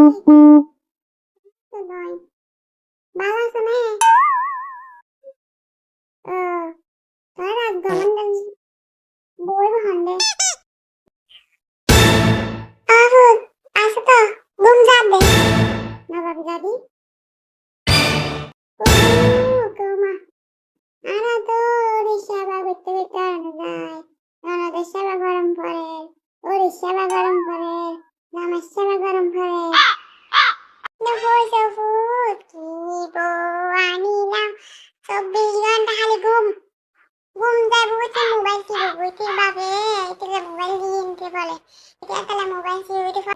Rồi, báo ra xem ấy. Tới là gồm đang bối vào hòn đây. Asıl da bum zabe. Ne yapacağız? Koma. Ana to rishaba bitte bitte anazai. Ana rishaba garam pore. O rishaba garam pore. Namashaba garam pore. Nafu ki bo anila. 24 ঘন্টা খালি ঘুম ঘুম যায় বুঝতে mobile টিপে বুঝতে বাপে এটা মোবাইল নিতে বলে এটা তাহলে মোবাইল টিপে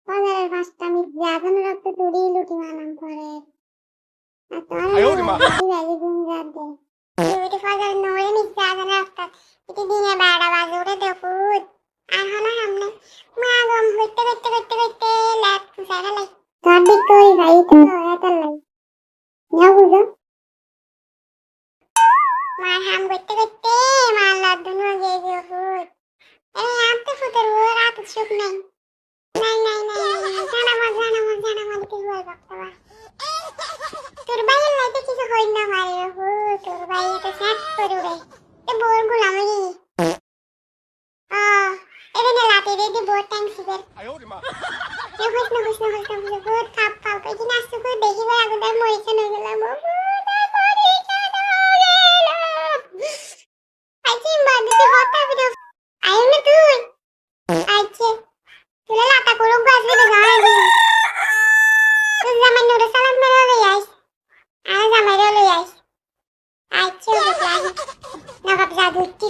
ফজরের 5টা মিনিট জাগানো রাখতে তুড়ি লুটি মানাম পরে আর তোমার বাড়ি ঘুম যাবে এটা ফজর নয় মিনিট জাগানো রাখতে এটা দিনে 12টা বাজে উঠে দেখুত আর হনা সামনে মা গম করতে ল্যাপ সারা লাই গাড়ি কই ভাই তো এটা লাই না বুঝো মার হাম করতে মার লাড্ডু গিয়ে দেখুত এই আপনি ফুটের ও রাত সুখ নাই জানামাজ কি হয়ে বাবা তোর বাইয়ের লাইতে কিছু হই না মারে হো তোর বাইয়ে তো সেট করে রে এ বোর গুলামি এখানে লাতে রে দি বোর ট্যাঙ্ক সিগার আয়ো রে মা এ হইছ না খাপ খাপ এই না আসতে করে দেখি ভাই আগুন তার মরিছে নই গেলাম আইছি বাদে তো হতা ভিডিও আইও না তুই আইছে তুলে লাতা করো গাছ বেঁধে যাওয়া দিন তুই জামাই নুরে সালাদ মেরে লই আইস আর জামাই লই আইস আইছে ওকে না বাপ জাদু কি